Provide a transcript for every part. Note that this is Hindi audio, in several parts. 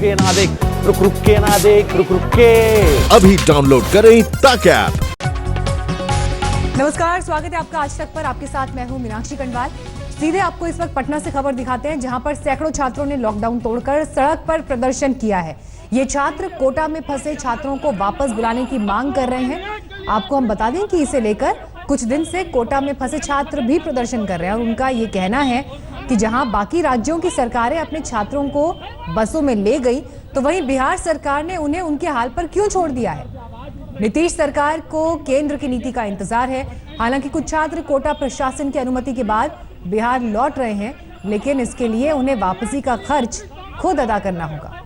के ना देख, रुक के ना देख, रुक के। अभी डाउनलोड करें तक ऐप। नमस्कार, स्वागत है आपका आज तक पर। आपके साथ मैं हूं मीनाक्षी कंडवाल। सीधे आपको इस वक्त पटना से खबर दिखाते हैं, जहां पर सैकड़ों छात्रों ने लॉकडाउन तोड़कर सड़क पर प्रदर्शन किया है। ये छात्र कोटा में फंसे छात्रों को वापस बुलाने की मांग कर रहे हैं। आपको हम बता दें कि इसे लेकर कुछ दिन से कोटा में फंसे छात्र भी प्रदर्शन कर रहे हैं और उनका ये कहना है कि जहां बाकी राज्यों की सरकारें अपने छात्रों को बसों में ले गई, तो वहीं बिहार सरकार ने उन्हें उनके हाल पर क्यों छोड़ दिया है। नीतीश सरकार को केंद्र की नीति का इंतजार है। हालांकि कुछ छात्र कोटा प्रशासन की अनुमति के बाद बिहार लौट रहे हैं, लेकिन इसके लिए उन्हें वापसी का खर्च खुद अदा करना होगा।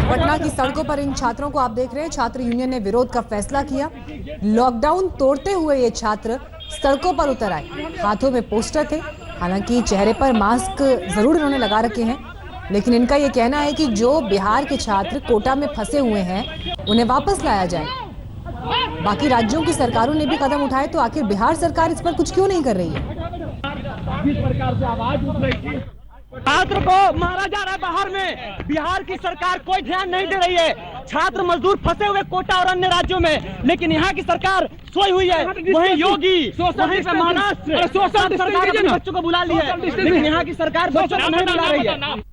पटना की सड़कों पर इन छात्रों को आप देख रहे हैं। छात्र यूनियन ने विरोध का फैसला किया। लॉकडाउन तोड़ते हुए ये छात्र सड़कों पर उतर आए। हाथों में पोस्टर थे, हालांकि चेहरे पर मास्क जरूर इन्होंने लगा रखे हैं, लेकिन इनका ये कहना है कि जो बिहार के छात्र कोटा में फंसे हुए हैं उन्हें वापस लाया जाए। बाकी राज्यों की सरकारों ने भी कदम उठाए, तो आखिर बिहार सरकार इस पर कुछ क्यों नहीं कर रही है। छात्र को मारा जा रहा है बाहर में, बिहार की सरकार कोई ध्यान नहीं दे रही है। छात्र मजदूर फंसे हुए कोटा और अन्य राज्यों में, लेकिन यहाँ की सरकार सोई हुई है। वहीं योगी, वहीं पे महाराष्ट्र सरकार अपने बच्चों को बुला ली है, लेकिन यहाँ की सरकार बच्चों को नहीं बुला रही है।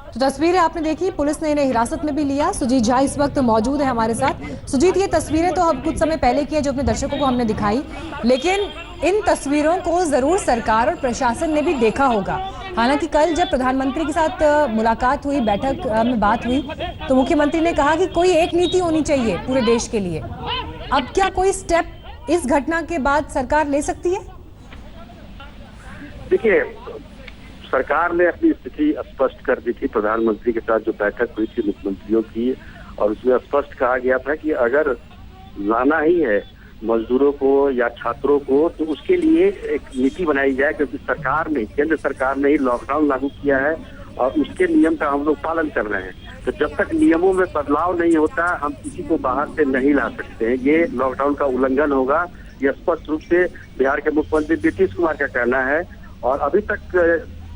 तो तस्वीरें आपने देखी, पुलिस ने इन्हें हिरासत में भी लिया। सुजीत झा इस वक्त मौजूद है हमारे साथ। सुजीत, ये तस्वीरें तो हम कुछ समय पहले की है जो अपने दर्शकों को हमने दिखाई, लेकिन इन तस्वीरों को जरूर सरकार और प्रशासन ने भी देखा होगा। हालांकि कल जब प्रधानमंत्री के साथ मुलाकात हुई, बैठक में बात हुई, तो मुख्यमंत्री ने कहा कि कोई एक नीति होनी चाहिए पूरे देश के लिए। अब क्या कोई स्टेप इस घटना के बाद सरकार ले सकती है? देखिए, सरकार ने अपनी स्थिति स्पष्ट कर दी थी। प्रधानमंत्री के साथ जो बैठक हुई थी मुख्यमंत्रियों की, और उसमें स्पष्ट कहा गया था कि अगर लाना ही है मजदूरों को या छात्रों को, तो उसके लिए एक नीति बनाई जाए, क्योंकि सरकार ने, केंद्र सरकार ने ही लॉकडाउन लागू किया है और उसके नियम का हम लोग पालन कर रहे हैं। तो जब तक नियमों में बदलाव नहीं होता, हम किसी को बाहर से नहीं ला सकते हैं। ये लॉकडाउन का उल्लंघन होगा, यह स्पष्ट रूप से बिहार के मुख्यमंत्री नीतीश कुमार का कहना है। और अभी तक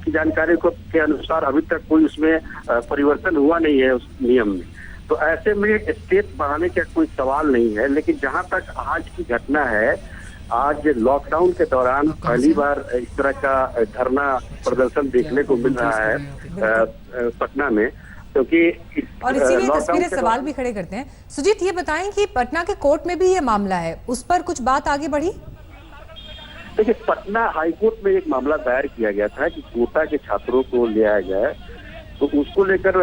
की जानकारी को के अनुसार अभी तक कोई उसमें परिवर्तन हुआ नहीं है उस नियम में। तो ऐसे में स्टेप बढ़ाने का कोई सवाल नहीं है। लेकिन जहां तक आज की घटना है, आज लॉकडाउन के दौरान पहली बार इस तरह का धरना प्रदर्शन देखने को मिल रहा है पटना में, क्योंकि और इसीलिए तस्वीरें सवाल भी खड़े करते हैं। सुजीत, ये बताएं कि पटना के कोर्ट में भी ये मामला है, उस पर कुछ बात आगे बढ़ी? देखिए, पटना हाईकोर्ट में एक मामला दायर किया गया था कि कोटा के छात्रों को ले आया जाए, तो उसको लेकर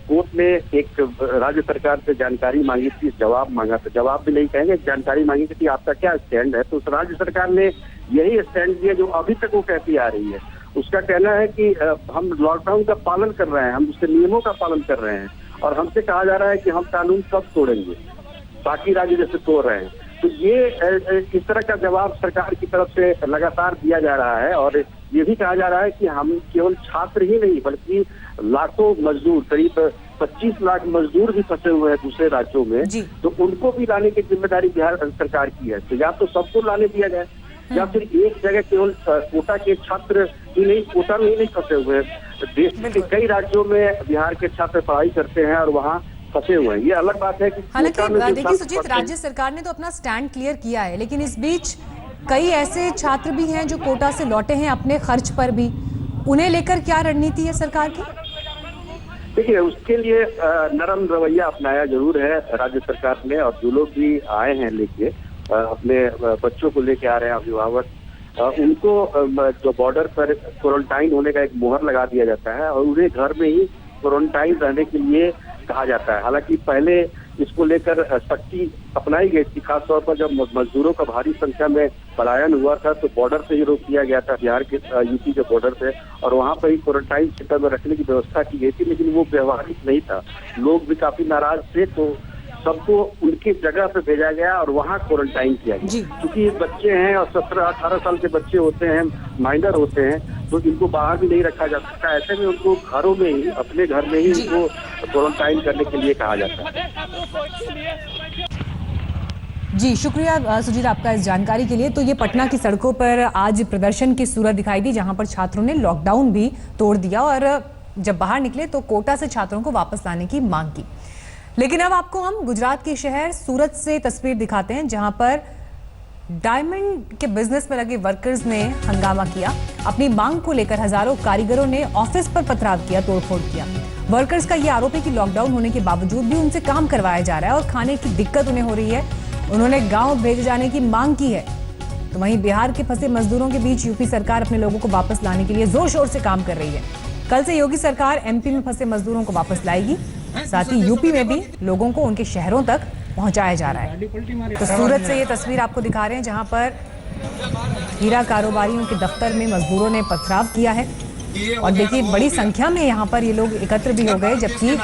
कोर्ट ने एक राज्य सरकार से जानकारी मांगी थी, जवाब मांगा था। जवाब भी नहीं कहेंगे, जानकारी मांगी थी आपका क्या स्टैंड है। तो उस राज्य सरकार ने यही स्टैंड दिया जो अभी तक वो कहती आ रही है। उसका कहना है कि हम लॉकडाउन का पालन कर रहे हैं, हम उसके नियमों का पालन कर रहे हैं, और हमसे कहा जा रहा है कि हम कानून कब तोड़ेंगे, बाकी राज्य जैसे तोड़ रहे हैं। तो ये इस तरह का जवाब सरकार की तरफ से लगातार दिया जा रहा है। और ये भी कहा जा रहा है कि हम केवल छात्र ही नहीं, बल्कि लाखों मजदूर, करीब 25 लाख मजदूर भी फंसे हुए हैं दूसरे राज्यों में, तो उनको भी लाने की जिम्मेदारी बिहार सरकार की है। तो या तो सबको लाने दिया जाए, या फिर एक जगह केवल कोटा के छात्र ही नहीं, कोटा में ही नहीं फंसे हुए हैं, देश के कई राज्यों में बिहार के छात्र पढ़ाई करते हैं और वहाँ फंसे हुए हैं। ये अलग बात है कि हालांकि देखिए सुजीत, राज्य सरकार ने तो अपना स्टैंड क्लियर किया है, लेकिन इस बीच कई ऐसे छात्र भी हैं जो कोटा से लौटे हैं अपने खर्च पर भी। उन्हें लेकर क्या रणनीति है सरकार की? देखिए, उसके लिए नरम रवैया अपनाया जरूर है राज्य सरकार ने, और जो लोग भी आए हैं लेके अपने बच्चों को लेके आ रहे हैं अभिभावक, उनको जो बॉर्डर पर क्वारंटाइन होने का एक मोहर लगा दिया जाता है और उन्हें घर में ही क्वारंटाइन रहने के लिए कहा जाता है। हालांकि पहले इसको लेकर सख्ती अपनाई गई थी, खासतौर पर जब मजदूरों का भारी संख्या में पलायन हुआ था, तो बॉर्डर से ही रोक दिया गया था, बिहार के यूपी के बॉर्डर से, और वहां पर ही क्वारंटाइन सेंटर में रखने की व्यवस्था की गई थी। लेकिन वो व्यवहारिक नहीं था, लोग भी काफी नाराज थे, तो सबको उनकी जगह पे भेजा गया और वहाँ क्वारंटाइन किया गया। क्योंकि बच्चे हैं और 17-18 साल के बच्चे होते हैं, माइनर होते हैं, तो इनको बाहर भी नहीं रखा जा सकता। ऐसे में उनको घरों में ही, अपने घर में ही उनको क्वारंटाइन करने के लिए कहा जाता है। जी शुक्रिया सुजीत आपका इस जानकारी के लिए। तो ये पटना की सड़कों पर आज प्रदर्शन की सूरत दिखाई दी, जहां पर छात्रों ने लॉकडाउन भी तोड़ दिया और जब बाहर निकले तो कोटा से छात्रों को वापस लाने की मांग की। लेकिन अब आपको हम गुजरात के शहर सूरत से तस्वीर दिखाते हैं, जहां पर डायमंड के बिजनेस में लगे वर्कर्स ने हंगामा किया। अपनी मांग को लेकर हजारों कारीगरों ने ऑफिस पर पथराव किया, तोड़फोड़ किया। वर्कर्स का ये आरोप है कि लॉकडाउन होने के बावजूद भी उनसे काम करवाया जा रहा है और खाने की दिक्कत उन्हें हो रही है। उन्होंने गांव भेजे जाने की मांग की है। तो वहीं बिहार के फंसे मजदूरों के बीच यूपी सरकार अपने लोगों को वापस लाने के लिए जोर शोर से काम कर रही है। कल से योगी सरकार एमपी में फंसे मजदूरों को वापस लाएगी, साथ ही यूपी में भी लोगों को उनके शहरों तक पहुंचाया जा रहा है। तो सूरत से ये तस्वीर आपको दिखा रहे हैं, जहां पर हीरा कारोबारियों के दफ्तर में मजदूरों ने पथराव किया है और देखिए बड़ी संख्या में यहाँ पर ये लोग एकत्र भी हो गए, जबकि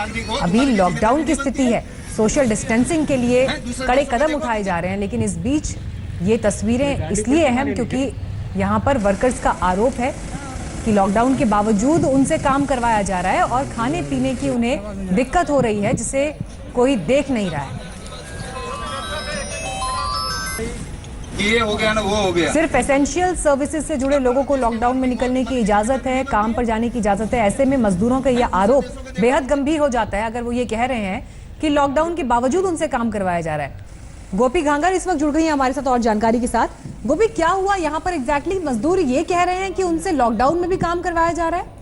अभी लॉकडाउन की स्थिति है। सोशल डिस्टेंसिंग के लिए कड़े कदम उठाए जा रहे हैं, लेकिन इस बीच ये तस्वीरें इसलिए अहम क्योंकि यहाँ पर वर्कर्स का आरोप है कि लॉकडाउन के बावजूद उनसे काम करवाया जा रहा है और खाने पीने की उन्हें दिक्कत हो रही है, जिसे कोई देख नहीं रहा है। ये हो गया ना वो हो गया। सिर्फ एसेंशियल सर्विसेज से जुड़े लोगों को लॉकडाउन में निकलने की इजाजत है, काम पर जाने की इजाजत है। ऐसे में मजदूरों का यह आरोप बेहद गंभीर हो जाता है अगर वो ये कह रहे हैं कि लॉकडाउन के बावजूद उनसे काम करवाया जा रहा है। गोपी घांगर इस वक्त जुड़ गई है हमारे साथ और जानकारी के साथ। गोपी, क्या हुआ यहाँ पर एग्जैक्टली? मजदूर ये कह रहे हैं कि उनसे लॉकडाउन में भी काम करवाया जा रहा है।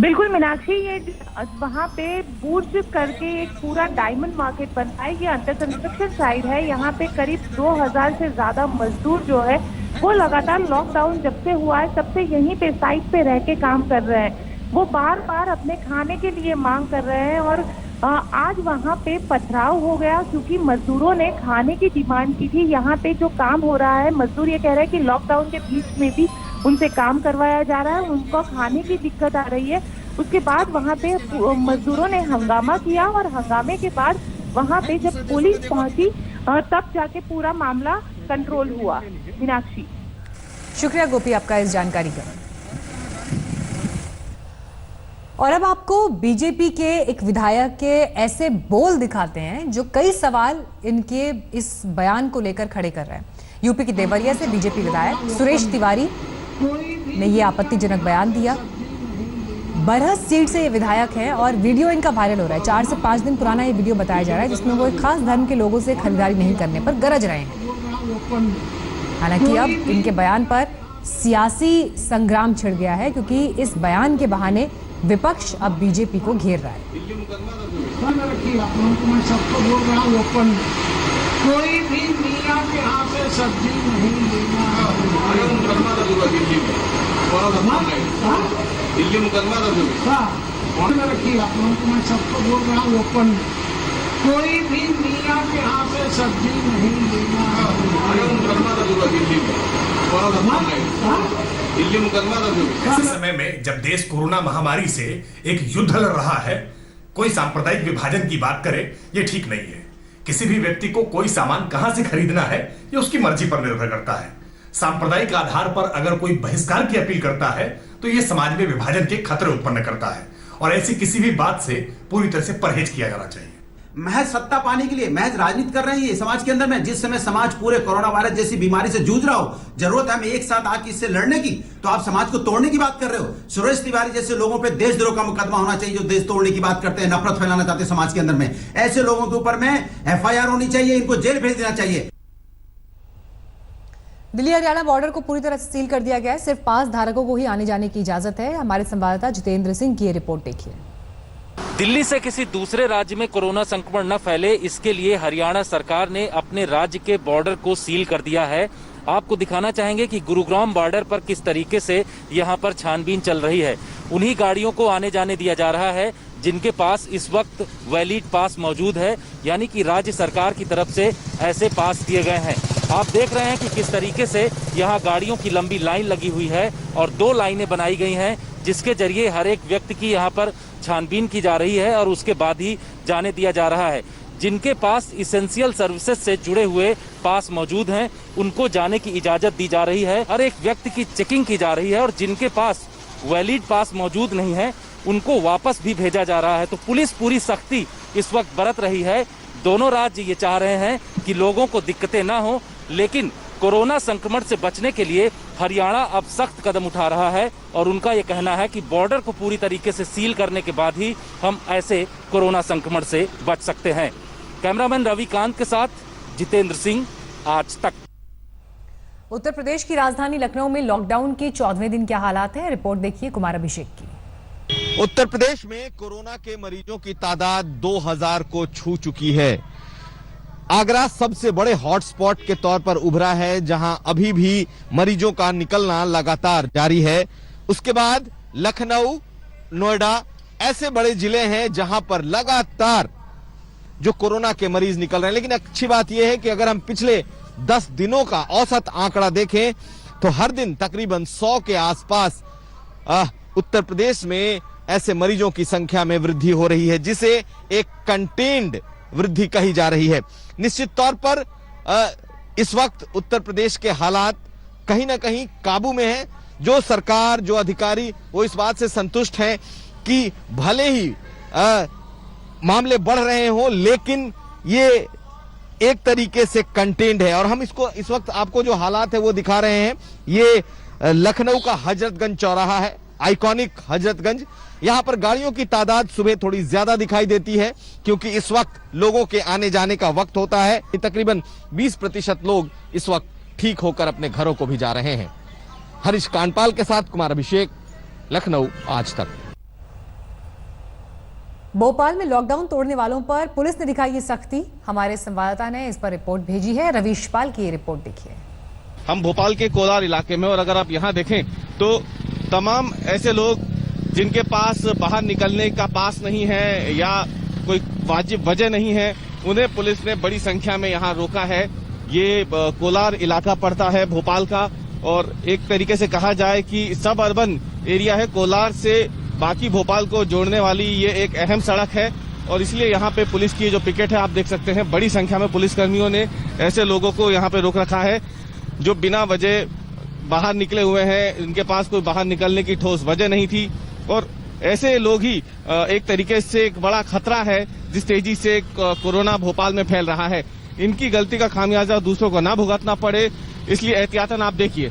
बिल्कुल मीनाक्षी, ये वहाँ पे बुर्ज करके एक पूरा डायमंड मार्केट बनता है, ये अंडर कंस्ट्रक्शन साइट है। यहाँ पे करीब 2000 से ज्यादा मजदूर जो है वो लगातार लॉकडाउन जब से हुआ है तब से यहीं पे साइट पे रह के काम कर रहे हैं। वो बार बार अपने खाने के लिए मांग कर रहे हैं और आज वहाँ पे पथराव हो गया क्योंकि मजदूरों ने खाने की डिमांड की थी। यहाँ पे जो काम हो रहा है, मजदूर ये कह रहे हैं कि लॉकडाउन के बीच में भी उनसे काम करवाया जा रहा है, उनको खाने की दिक्कत आ रही है। उसके बाद वहाँ पे मजदूरों ने हंगामा किया और हंगामे के बाद वहाँ पे जब पुलिस पहुंची तब जाके पूरा मामला कंट्रोल हुआ। मीनाक्षी, शुक्रिया गोपी आपका इस जानकारी का। और अब आपको बीजेपी के एक विधायक के ऐसे बोल दिखाते हैं जो कई सवाल इनके इस बयान को लेकर खड़े कर रहे हैं। यूपी की देवरिया से बीजेपी विधायक सुरेश तिवारी ने ये आपत्तिजनक बयान दिया। बरहस सीट से ये विधायक हैं और वीडियो इनका वायरल हो रहा है। 4 से 5 दिन पुराना ये वीडियो बताया जा रहा है जिसमें वो एक खास धर्म के लोगों से खरीदारी नहीं करने पर गरज रहे हैं। हालांकि अब इनके बयान पर सियासी संग्राम छिड़ गया है क्योंकि इस बयान के बहाने विपक्ष अब बीजेपी को घेर रहा है। मैं सबको बोल रहा हूँ ओपन, कोई भी मियाँ के यहाँ से सब्जी नहीं लेना। दिल्ली मुकदमा रखिए आप लोगों को, मैं सबको बोल रहा हूँ ओपन, कोई भी मियाँ के यहाँ से सब्जी नहीं लेना। दिल्ली मुकदमा ऐसे समय में जब देश कोरोना महामारी से एक युद्ध लड़ रहा है, कोई सांप्रदायिक विभाजन की बात करे ये ठीक नहीं है। किसी भी व्यक्ति को कोई सामान कहां से खरीदना है ये उसकी मर्जी पर निर्भर करता है। सांप्रदायिक आधार पर अगर कोई बहिष्कार की अपील करता है तो ये समाज में विभाजन के खतरे उत्पन्न करता है और ऐसी किसी भी बात से पूरी तरह से परहेज किया जाना चाहिए। महज सत्ता पाने के लिए महज राजनीति कर रही है समाज के अंदर में। जिस समय समाज पूरे कोरोना वायरस जैसी बीमारी से जूझ रहा हो, जरूरत है हमें एक साथ आके इससे लड़ने की, तो आप समाज को तोड़ने की बात कर रहे हो। सुरेश तिवारी जैसे लोगों पे देशद्रोह का मुकदमा होना चाहिए जो देश तोड़ने की बात करते हैं, नफरत फैलाना चाहते हैं समाज के अंदर में। ऐसे लोगों के ऊपर में FIR होनी चाहिए, इनको जेल भेज देना चाहिए। दिल्ली हरियाणा बॉर्डर को पूरी तरह से सील कर दिया गया है। सिर्फ पास धारकों को ही आने जाने की इजाजत है। हमारे संवाददाता जितेंद्र सिंह की ये रिपोर्ट देखिए। दिल्ली से किसी दूसरे राज्य में कोरोना संक्रमण न फैले, इसके लिए हरियाणा सरकार ने अपने राज्य के बॉर्डर को सील कर दिया है। आपको दिखाना चाहेंगे कि गुरुग्राम बॉर्डर पर किस तरीके से यहाँ पर छानबीन चल रही है। उन्हीं गाड़ियों को आने जाने दिया जा रहा है जिनके पास इस वक्त वैलिड पास मौजूद है, यानी कि राज्य सरकार की तरफ से ऐसे पास दिए गए हैं। आप देख रहे हैं कि किस तरीके से यहाँ गाड़ियों की लंबी लाइन लगी हुई है और 2 लाइनें बनाई गई हैं जिसके जरिए हर एक व्यक्ति की यहाँ पर छानबीन की जा रही है और उसके बाद ही जाने दिया जा रहा है। जिनके पास इसेंशियल सर्विसेज से जुड़े हुए पास मौजूद हैं उनको जाने की इजाजत दी जा रही है। हर एक व्यक्ति की चेकिंग की जा रही है और जिनके पास वैलिड पास मौजूद नहीं है उनको वापस भी भेजा जा रहा है। तो पुलिस पूरी सख्ती इस वक्त बरत रही है। दोनों राज्य ये चाह रहे हैं कि लोगों को दिक्कतें ना हो, लेकिन कोरोना संक्रमण से बचने के लिए हरियाणा अब सख्त कदम उठा रहा है और उनका ये कहना है कि बॉर्डर को पूरी तरीके से सील करने के बाद ही हम ऐसे कोरोना संक्रमण से बच सकते हैं। कैमरामैन रविकांत के साथ जितेंद्र सिंह, आज तक। उत्तर प्रदेश की राजधानी लखनऊ में लॉकडाउन के 14वें दिन क्या हालात है, रिपोर्ट देखिए कुमार अभिषेक की। उत्तर प्रदेश में कोरोना के मरीजों की तादाद 2000 को छू चुकी है। आगरा सबसे बड़े हॉटस्पॉट के तौर पर उभरा है, जहां अभी भी मरीजों का निकलना लगातार जारी है। उसके बाद लखनऊ, नोएडा ऐसे बड़े जिले हैं जहां पर लगातार जो कोरोना के मरीज निकल रहे हैं। लेकिन अच्छी बात यह है कि अगर हम पिछले 10 दिनों का औसत आंकड़ा देखें तो हर दिन तकरीबन 100 के आसपास उत्तर प्रदेश में ऐसे मरीजों की संख्या में वृद्धि हो रही है, जिसे एक कंटेन्ड वृद्धि कही जा रही है। निश्चित तौर पर इस वक्त उत्तर प्रदेश के हालात कहीं ना कहीं काबू में हैं। जो सरकार, जो अधिकारी, वो इस बात से संतुष्ट हैं कि भले ही मामले बढ़ रहे हों, लेकिन ये एक तरीके से कंटेन्ड है। और हम इसको इस वक्त आपको जो हालात है वो दिखा रहे हैं। ये लखनऊ का हजरतगंज चौराहा है, आइकॉनिक हजरतगंज। यहां पर गाड़ियों की तादाद सुबह थोड़ी ज्यादा दिखाई देती है, क्योंकि इस वक्त लोगों के आने जाने का वक्त होता है। तकरीबन 20% लोग इस वक्त ठीक होकर अपने घरों को भी जा रहे हैं। हरीश कांडपाल के साथ कुमार अभिषेक, लखनऊ, आज तक। भोपाल में लॉकडाउन तोड़ने वालों पर पुलिस ने दिखाई ये सख्ती। हमारे संवाददाता ने इस पर रिपोर्ट भेजी है, रवीश पाल की ये रिपोर्ट देखिए। हम भोपाल के कोलार इलाके में, और अगर आप यहाँ देखें तो तमाम ऐसे लोग जिनके पास बाहर निकलने का पास नहीं है या कोई वाजिब वजह नहीं है, उन्हें पुलिस ने बड़ी संख्या में यहाँ रोका है। ये कोलार इलाका पड़ता है भोपाल का, और एक तरीके से कहा जाए कि सब अर्बन एरिया है। कोलार से बाकी भोपाल को जोड़ने वाली ये एक अहम सड़क है, और इसलिए यहाँ पे पुलिस की जो पिकेट है आप देख सकते हैं, बड़ी संख्या में पुलिसकर्मियों ने ऐसे लोगों को यहाँ पे रोक रखा है जो बिना वजह बाहर निकले हुए हैं, इनके पास कोई बाहर निकलने की ठोस वजह नहीं थी। और ऐसे लोग ही एक तरीके से एक बड़ा खतरा है जिस तेजी से कोरोना भोपाल में फैल रहा है। इनकी गलती का खामियाजा दूसरों को ना भुगतना पड़े, इसलिए एहतियातन आप देखिए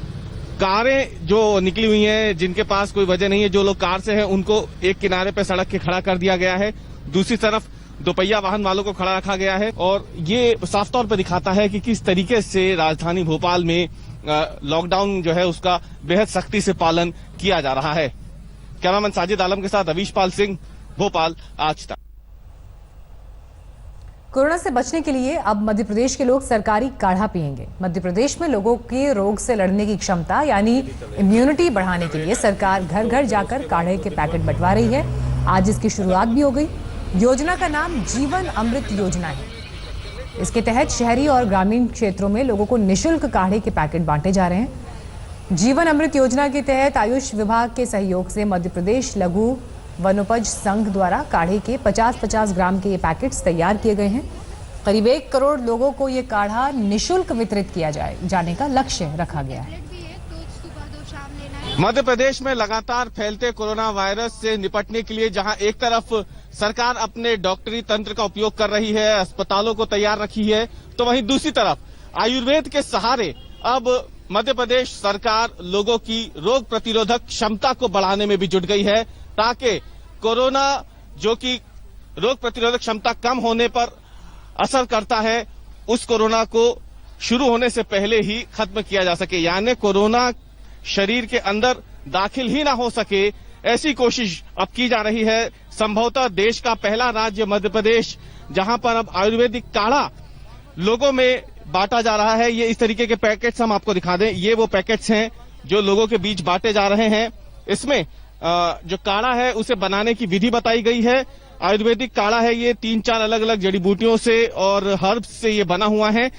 कारें जो निकली हुई हैं, जिनके पास कोई वजह नहीं है, जो लोग कार से हैं उनको एक किनारे पे सड़क के खड़ा कर दिया गया है। दूसरी तरफ दोपहिया वाहन वालों को खड़ा रखा गया है, और ये साफ तौर पर दिखाता है कि किस तरीके से राजधानी भोपाल में लॉकडाउन जो है उसका बेहद सख्ती से पालन किया जा रहा है। कैमरामैन साजिद आलम के साथ रवीश पाल सिंह, भोपाल, आज तक। कोरोना से बचने के लिए अब मध्य प्रदेश के लोग सरकारी काढ़ा पिएंगे। मध्य प्रदेश में लोगों के रोग से लड़ने की क्षमता यानी इम्यूनिटी बढ़ाने के लिए सरकार घर घर जाकर काढ़े के पैकेट बंटवा रही है। आज इसकी शुरुआत भी हो गई। योजना का नाम जीवन अमृत योजना है। इसके तहत शहरी और ग्रामीण क्षेत्रों में लोगों को निःशुल्क काढ़े के पैकेट बांटे जा रहे हैं। जीवन अमृत योजना के तहत आयुष विभाग के सहयोग से मध्य प्रदेश लघु वनोपज संघ द्वारा काढ़े के 50-50 ग्राम के ये पैकेट्स तैयार किए गए हैं। करीब 1 करोड़ लोगों को ये काढ़ा निःशुल्क वितरित किया जाने का लक्ष्य रखा गया है। मध्य प्रदेश में लगातार फैलते कोरोना वायरस से निपटने के लिए जहां एक तरफ सरकार अपने डॉक्टरी तंत्र का उपयोग कर रही है, अस्पतालों को तैयार रखी है, तो वहीं दूसरी तरफ आयुर्वेद के सहारे अब मध्य प्रदेश सरकार लोगों की रोग प्रतिरोधक क्षमता को बढ़ाने में भी जुट गई है, ताकि कोरोना जो कि रोग प्रतिरोधक क्षमता कम होने पर असर करता है, उस कोरोना को शुरू होने से पहले ही खत्म किया जा सके। यानी कोरोना शरीर के अंदर दाखिल ही ना हो सके, ऐसी कोशिश अब की जा रही है। संभवतः देश का पहला राज्य मध्य प्रदेश, जहां पर अब आयुर्वेदिक काढ़ा लोगों में बांटा जा रहा है। ये इस तरीके के पैकेट्स हम आपको दिखा दें, ये वो पैकेट्स हैं जो लोगों के बीच बांटे जा रहे हैं। इसमें जो काढ़ा है उसे बनाने की विधि बताई गई है। आयुर्वेदिक काढ़ा है, ये 3-4 अलग अलग जड़ी बूटियों से और हर्ब्स से ये बना हुआ है।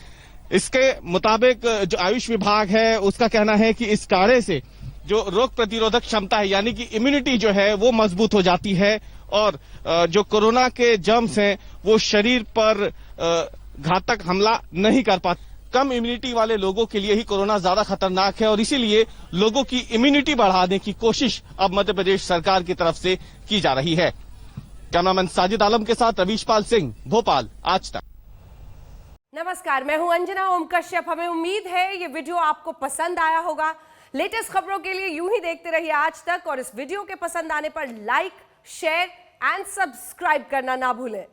इसके मुताबिक जो आयुष विभाग है उसका कहना है कि इस काढ़े से जो रोग प्रतिरोधक क्षमता है यानी कि इम्यूनिटी जो है वो मजबूत हो जाती है, और जो कोरोना के जर्म्स हैं वो शरीर पर घातक हमला नहीं कर पाते। कम इम्यूनिटी वाले लोगों के लिए ही कोरोना ज्यादा खतरनाक है, और इसीलिए लोगों की इम्यूनिटी बढ़ाने की कोशिश अब मध्य प्रदेश सरकार की तरफ से की जा रही है। कैमरामैन साजिद आलम के साथ रवीश पाल सिंह, भोपाल, आज तक। नमस्कार, मैं हूं अंजना ओम कश्यप। हमें उम्मीद है ये वीडियो आपको पसंद आया होगा। लेटेस्ट खबरों के लिए यूं ही देखते रहिए आज तक, और इस वीडियो के पसंद आने पर लाइक, शेयर एंड सब्सक्राइब करना ना भूलें।